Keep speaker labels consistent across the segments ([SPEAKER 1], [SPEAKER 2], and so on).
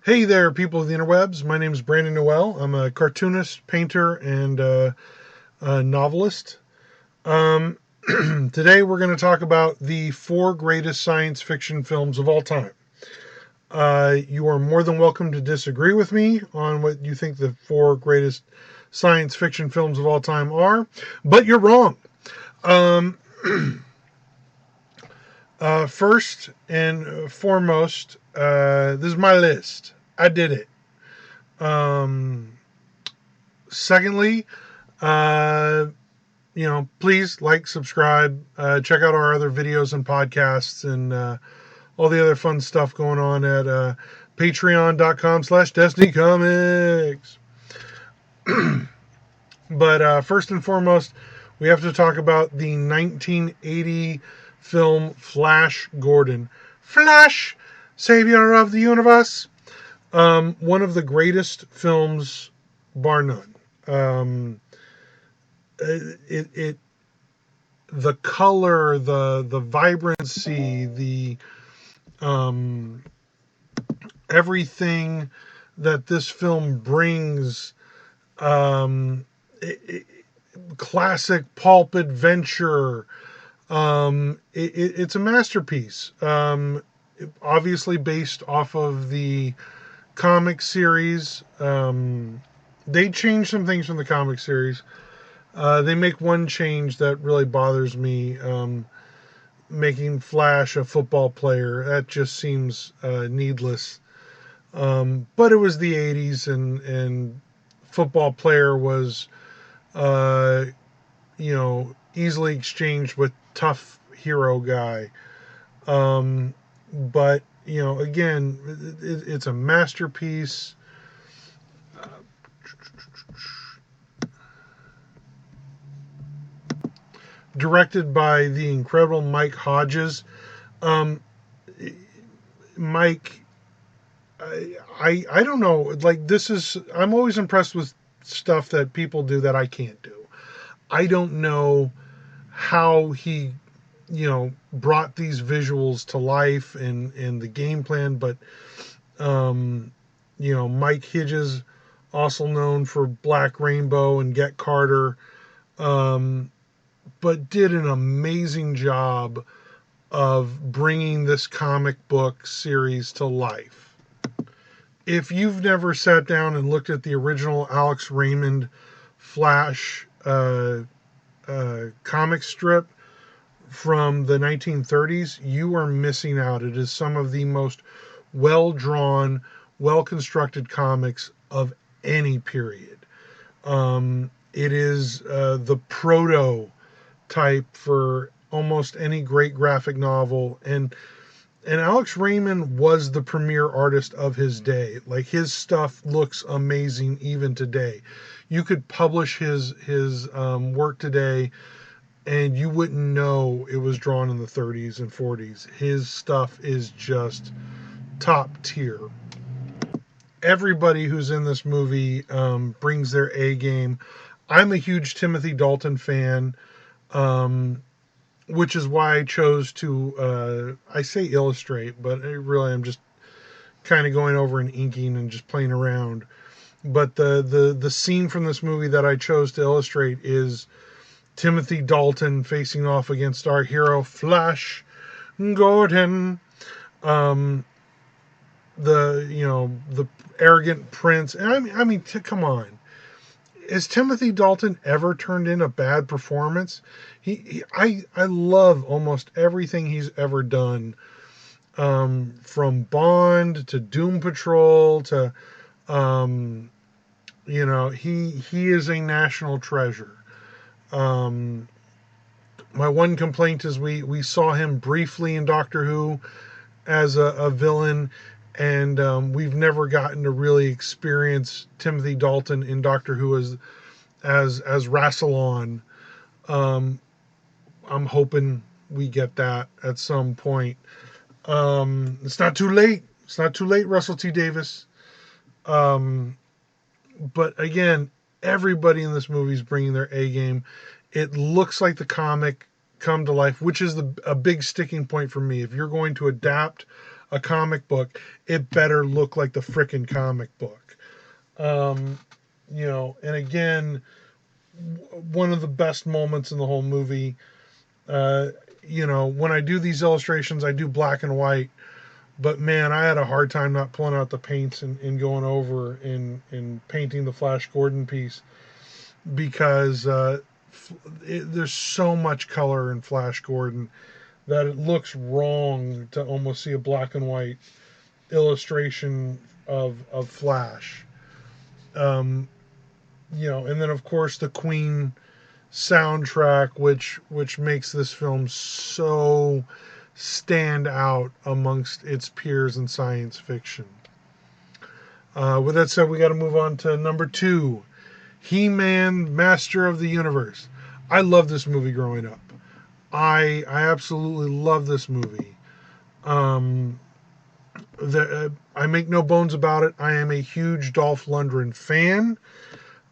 [SPEAKER 1] Hey there, people of the interwebs. My name is Brandon Noel. I'm a cartoonist, painter, and a novelist. Um, Today, we're going to talk about the four greatest science fiction films of all time. You are more than welcome to disagree with me on what you think the four greatest science fiction films of all time are, but you're wrong. Um, First and foremost, this is my list. I did it. Um, Secondly, uh, please like, subscribe, check out our other videos and podcasts and all the other fun stuff going on at patreon.com/Destiny Comics. But first and foremost, we have to talk about the 1980 film Flash Gordon. Flash, Savior of the Universe. One of the greatest films, bar none. It the color, the vibrancy, the everything that this film brings, um, classic pulp adventure. It's a masterpiece. Obviously based off of the comic series. They changed some things from the comic series. They make one change that really bothers me. Making Flash a football player. That just seems needless. But it was the 80s, and football player was, easily exchanged with tough hero guy. But, again, it's a masterpiece. Directed by the incredible Mike Hodges. Um, Mike, I don't know. Like, I'm always impressed with stuff that people do that I can't do. I don't know how he, brought these visuals to life in the game plan, but, Mike Hodges, also known for Black Rainbow and Get Carter, but did an amazing job of bringing this comic book series to life. If you've never sat down and looked at the original Alex Raymond Flash comic strip from the 1930s, you are missing out. It is some of the most well-drawn, well-constructed comics of any period. It is the prototype for almost any great graphic novel, and Alex Raymond was the premier artist of his day. Like, his stuff looks amazing even today. You could publish his work today and you wouldn't know it was drawn in the 30s and 40s. His stuff is just top tier. Everybody who's in this movie brings their A game. I'm a huge Timothy Dalton fan, which is why I chose to, I say illustrate, but really I'm just kind of going over and inking and just playing around. But the scene from this movie that I chose to illustrate is Timothy Dalton facing off against our hero Flash Gordon. The arrogant prince. And I mean, come on. Has Timothy Dalton ever turned in a bad performance? I love almost everything he's ever done. From Bond to Doom Patrol to, he is a national treasure. My one complaint is we saw him briefly in Doctor Who as a villain, and we've never gotten to really experience Timothy Dalton in Doctor Who as Rassilon. I'm hoping we get that at some point. It's not too late. It's not too late, Russell T. Davies. But again, everybody in this movie is bringing their A game. It looks like the comic come to life, which is a big sticking point for me. If you're going to adapt a comic book, it better look like the frickin' comic book. And again, one of the best moments in the whole movie. When I do these illustrations, I do black and white, but man, I had a hard time not pulling out the paints and going over and painting the Flash Gordon piece because there's so much color in Flash Gordon that it looks wrong to almost see a black and white illustration of Flash. And then of course the Queen soundtrack, which makes this film so stand out amongst its peers in science fiction. With that said, we got to move on to number 2, He-Man, Master of the Universe. I love this movie growing up. I absolutely love this movie. I make no bones about it. I am a huge Dolph Lundgren fan.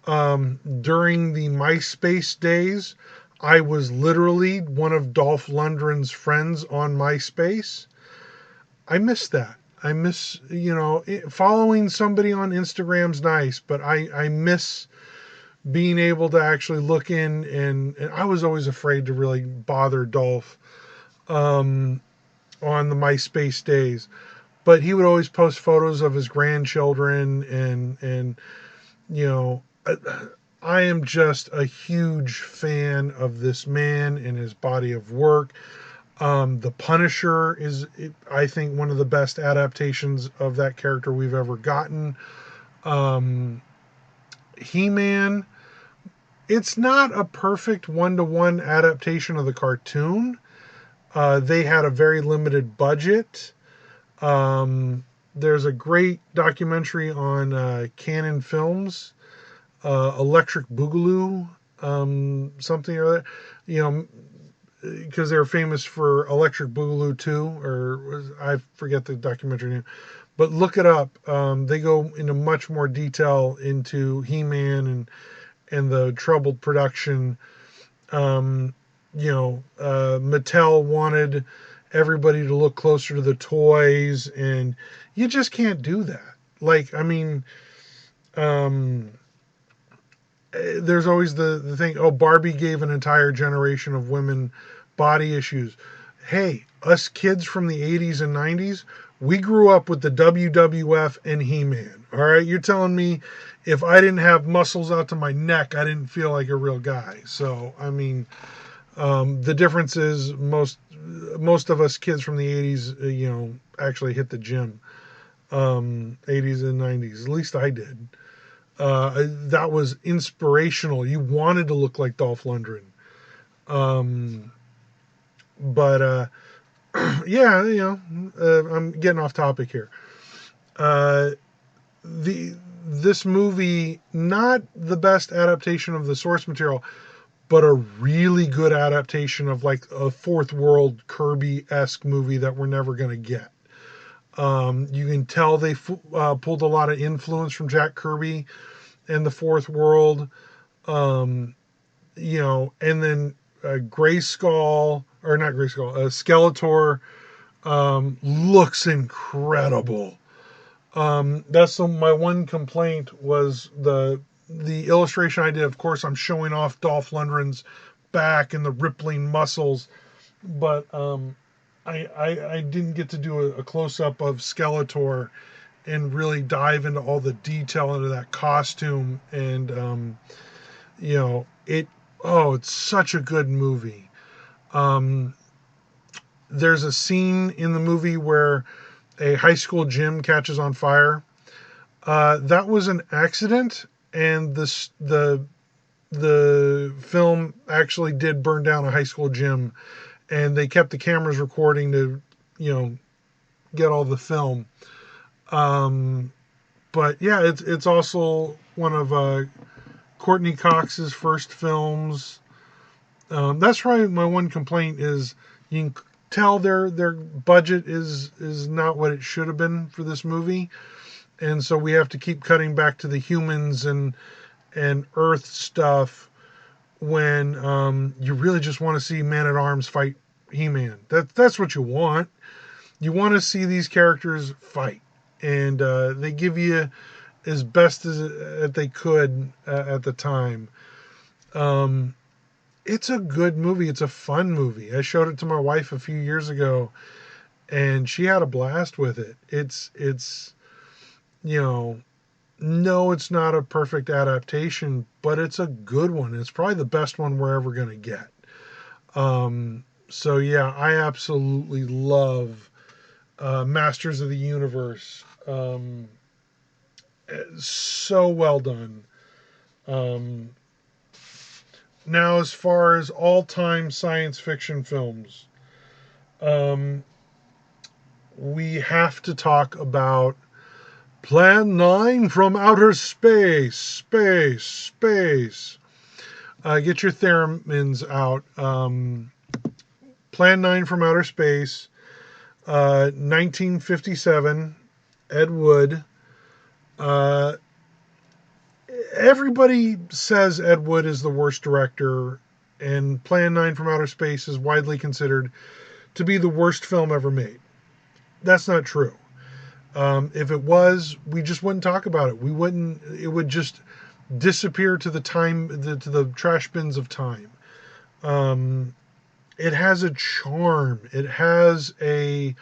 [SPEAKER 1] During the MySpace days, I was literally one of Dolph Lundgren's friends on MySpace. I miss that. I miss, following somebody on Instagram's nice, but I miss being able to actually look in, and I was always afraid to really bother Dolph on the MySpace days. But he would always post photos of his grandchildren, and I am just a huge fan of this man and his body of work. The Punisher is, I think, one of the best adaptations of that character we've ever gotten. He-Man, it's not a perfect one-to-one adaptation of the cartoon. They had a very limited budget. There's a great documentary on Canon Films, Electric Boogaloo, something or other, because they're famous for Electric Boogaloo 2, I forget the documentary name, but look it up. They go into much more detail into He-Man and the troubled production. Mattel wanted everybody to look closer to the toys, and you just can't do that. There's always the thing, Barbie gave an entire generation of women body issues. Hey, us kids from the 80s and 90s, we grew up with the WWF and He-Man. All right, you're telling me if I didn't have muscles out to my neck, I didn't feel like a real guy. So, the difference is most of us kids from the 80s, actually hit the gym. 80s and 90s. At least I did. That was inspirational. You wanted to look like Dolph Lundgren. I'm getting off topic here. This movie, not the best adaptation of the source material, but a really good adaptation of like a fourth world Kirby-esque movie that we're never going to get. You can tell they pulled a lot of influence from Jack Kirby and the fourth world, and then Skeletor looks incredible. That's my one complaint was the illustration I did. Of course, I'm showing off Dolph Lundgren's back and the rippling muscles, but I didn't get to do a close-up of Skeletor and really dive into all the detail into that costume. And, it's such a good movie. There's a scene in the movie where a high school gym catches on fire. That was an accident, and the film actually did burn down a high school gym, and they kept the cameras recording to, get all the film. But yeah, it's also one of Courtney Cox's first films. That's probably my one complaint is you can tell their budget is not what it should have been for this movie, and so we have to keep cutting back to the humans and Earth stuff when you really just want to see Man-at-Arms fight He-Man. That's what you want. you want to see these characters fight, and they give you as best as they could at the time. It's a good movie. It's a fun movie. I showed it to my wife a few years ago, and she had a blast with it. It's no, it's not a perfect adaptation, but it's a good one. It's probably the best one we're ever going to get. So yeah, I absolutely love Masters of the Universe. So well done. Now, as far as all-time science fiction films, we have to talk about Plan 9 from Outer Space. Space. Get your theremins out. Plan 9 from Outer Space, 1957, Ed Wood. Everybody says Ed Wood is the worst director, and Plan 9 from Outer Space is widely considered to be the worst film ever made. That's not true. If it was, we just wouldn't talk about it. It would just disappear to the trash bins of time. It has a charm. It has Ed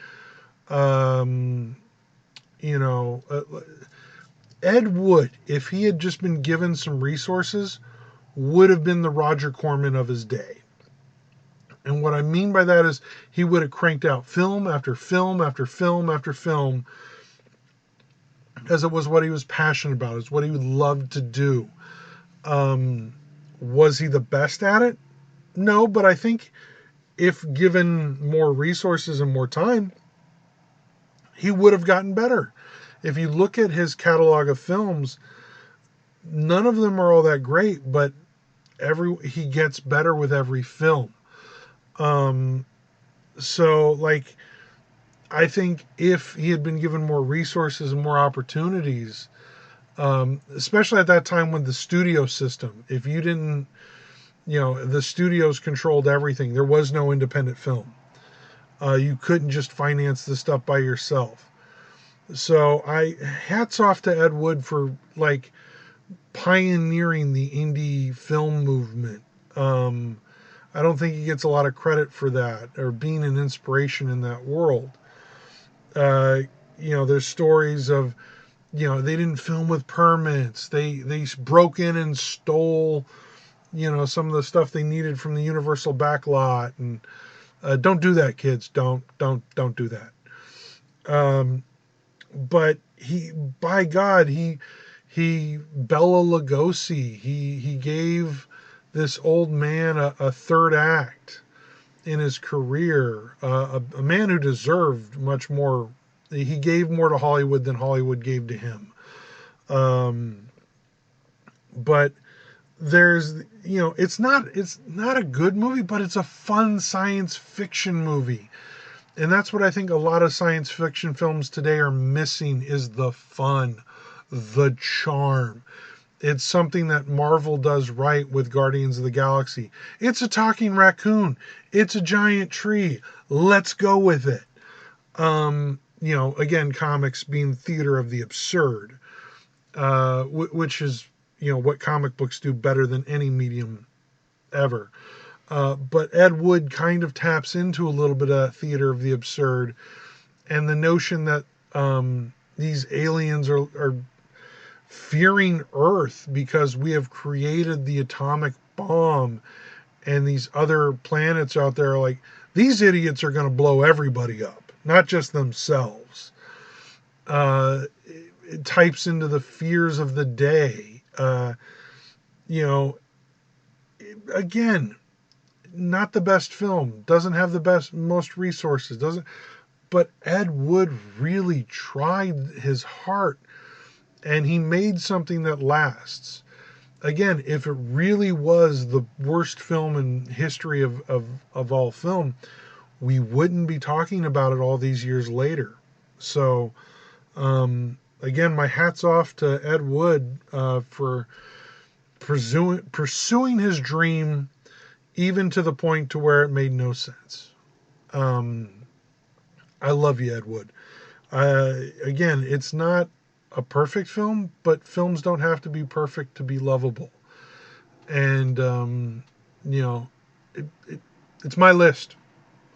[SPEAKER 1] Wood, if he had just been given some resources, would have been the Roger Corman of his day. And what I mean by that is he would have cranked out film after film after film after film, as it was what he was passionate about. It's what he loved to do. Was he the best at it? No, but I think if given more resources and more time, he would have gotten better. If you look at his catalog of films, none of them are all that great, but he gets better with every film. So like, I think if he had been given more resources and more opportunities, especially at that time with the studio system, if you didn't, the studios controlled everything. There was no independent film. You couldn't just finance this stuff by yourself. So hats off to Ed Wood for like pioneering the indie film movement. I don't think he gets a lot of credit for that, or being an inspiration in that world. There's stories of, they didn't film with permits. They broke in and stole, some of the stuff they needed from the Universal backlot. And don't do that, kids. Don't do that. But by God, he Bela Lugosi, he gave this old man a third act in his career, a man who deserved much more. He gave more to Hollywood than Hollywood gave to him. But there's, it's not a good movie, but it's a fun science fiction movie. And that's what I think a lot of science fiction films today are missing, is the fun, the charm. It's something that Marvel does right with Guardians of the Galaxy. It's a talking raccoon. It's a giant tree. Let's go with it. Again, comics being theater of the absurd, which is, what comic books do better than any medium ever. But Ed Wood kind of taps into a little bit of theater of the absurd, and the notion that these aliens are fearing Earth because we have created the atomic bomb, and these other planets out there are like, these idiots are going to blow everybody up, not just themselves. It types into the fears of the day. Again, not the best film, doesn't have the most resources, but Ed Wood really tried his heart, and he made something that lasts. Again, if it really was the worst film in history of all film, we wouldn't be talking about it all these years later. So, again, my hat's off to Ed Wood for pursuing his dream, even to the point to where it made no sense. I love you, Ed Wood. Again, it's not a perfect film, but films don't have to be perfect to be lovable. And you know, it's my list.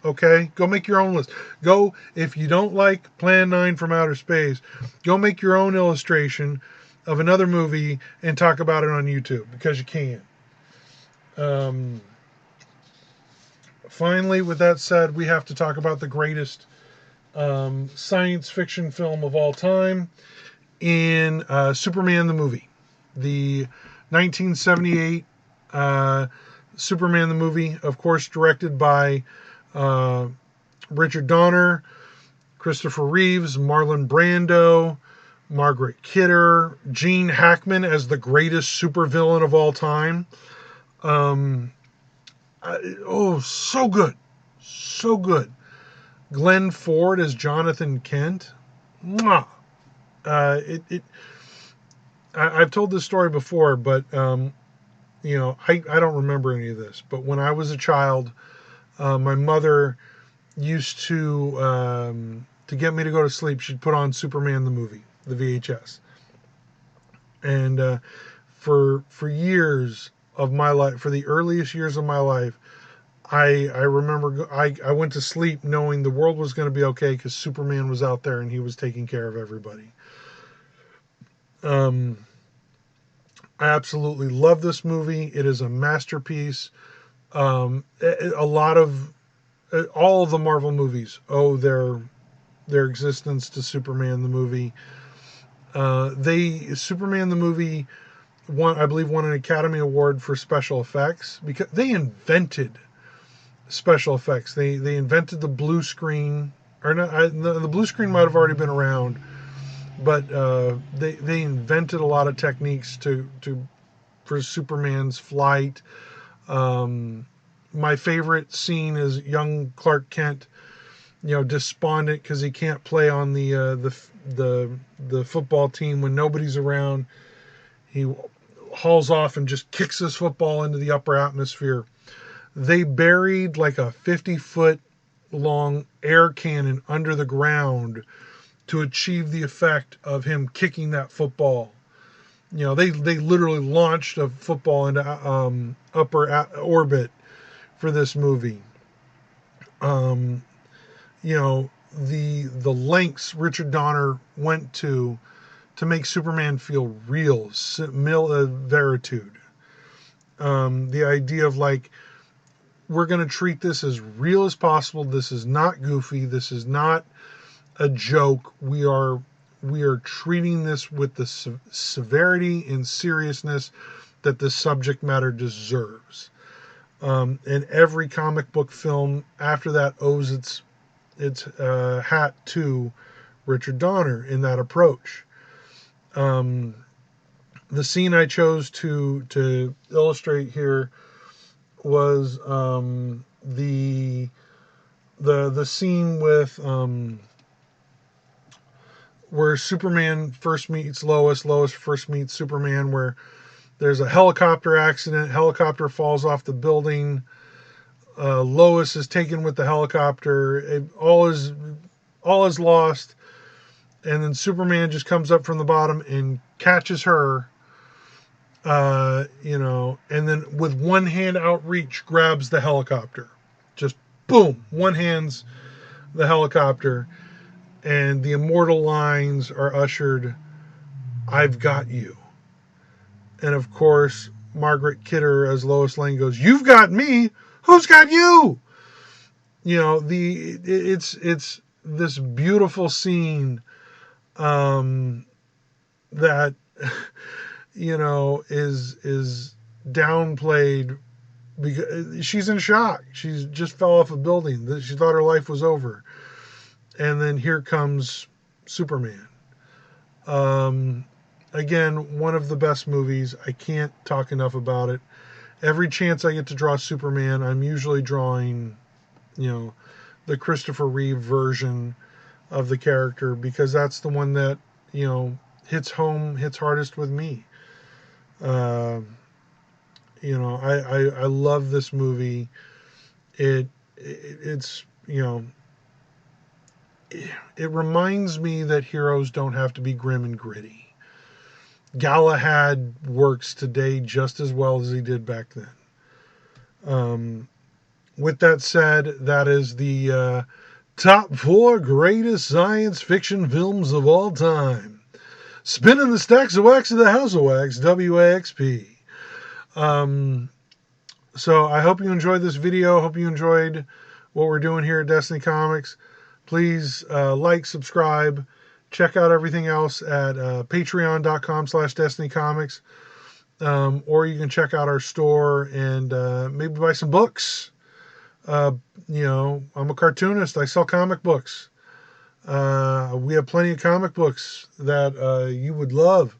[SPEAKER 1] Okay, go make your own list. Go, if you don't like Plan 9 from Outer Space, go make your own illustration of another movie and talk about it on YouTube, because you can. Um, Finally, with that said, we have to talk about the greatest science fiction film of all time in Superman the movie. The 1978 Superman the movie, of course, directed by uh, Richard Donner, Christopher Reeves, Marlon Brando, Margaret Kidder, Gene Hackman as the greatest supervillain of all time. Um, so good. So good. Glenn Ford as Jonathan Kent. Mwah. Uh, it, it, I've told this story before, but I don't remember any of this. But when I was a child, my mother used to get me to go to sleep. She'd put on Superman the movie, the VHS, and for years of my life, for the earliest years of my life, I remember I went to sleep knowing the world was going to be okay because Superman was out there and he was taking care of everybody. I absolutely love this movie. It is a masterpiece. A lot of all of the Marvel movies owe their existence to Superman the movie. Superman the movie I believe won an Academy Award for special effects because they invented special effects. They invented the blue screen, or not? The blue screen might have already been around, but they invented a lot of techniques for Superman's flight. My favorite scene is young Clark Kent, despondent because he can't play on the football team when nobody's around. He hauls off and just kicks his football into the upper atmosphere. They buried like a 50-foot long air cannon under the ground to achieve the effect of him kicking that football. They literally launched a football into upper orbit for this movie. The lengths Richard Donner went to make Superman feel real, veritude. The idea of like, we're going to treat this as real as possible. This is not goofy. This is not a joke. We are treating this with the severity and seriousness that the subject matter deserves. And every comic book film after that owes its hat to Richard Donner in that approach. The scene I chose to illustrate here was the scene with where Superman first meets Lois first meets Superman, where there's a helicopter accident, helicopter falls off the building, Lois is taken with the helicopter, all is lost, and then Superman just comes up from the bottom and catches her, and then with one hand outreach grabs the helicopter. Just boom, one hand's the helicopter, and the immortal lines are ushered, "I've got you." And of course, Margaret Kidder as Lois Lane goes, "You've got me. Who's got you?" It's this beautiful scene that is downplayed because she's in shock. She's just fell off a building. She thought her life was over, and then here comes Superman. Again, one of the best movies. I can't talk enough about it. Every chance I get to draw Superman, I'm usually drawing, the Christopher Reeve version of the character, because that's the one that, hits hardest with me. I love this movie. It's it reminds me that heroes don't have to be grim and gritty. Galahad works today just as well as he did back then. With that said, that is the top 4 greatest science fiction films of all time. Spinning the stacks of wax of the House of Wax, WAXP. So I hope you enjoyed this video. Hope you enjoyed what we're doing here at Destiny Comics. Please like, subscribe, check out everything else at patreon.com/destinycomics. Or you can check out our store and maybe buy some books. I'm a cartoonist. I sell comic books. We have plenty of comic books that you would love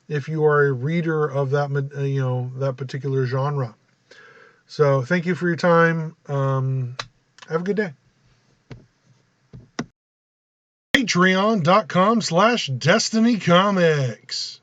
[SPEAKER 1] if you are a reader of that, that particular genre. So thank you for your time. Have a good day. Patreon.com/destinycomics.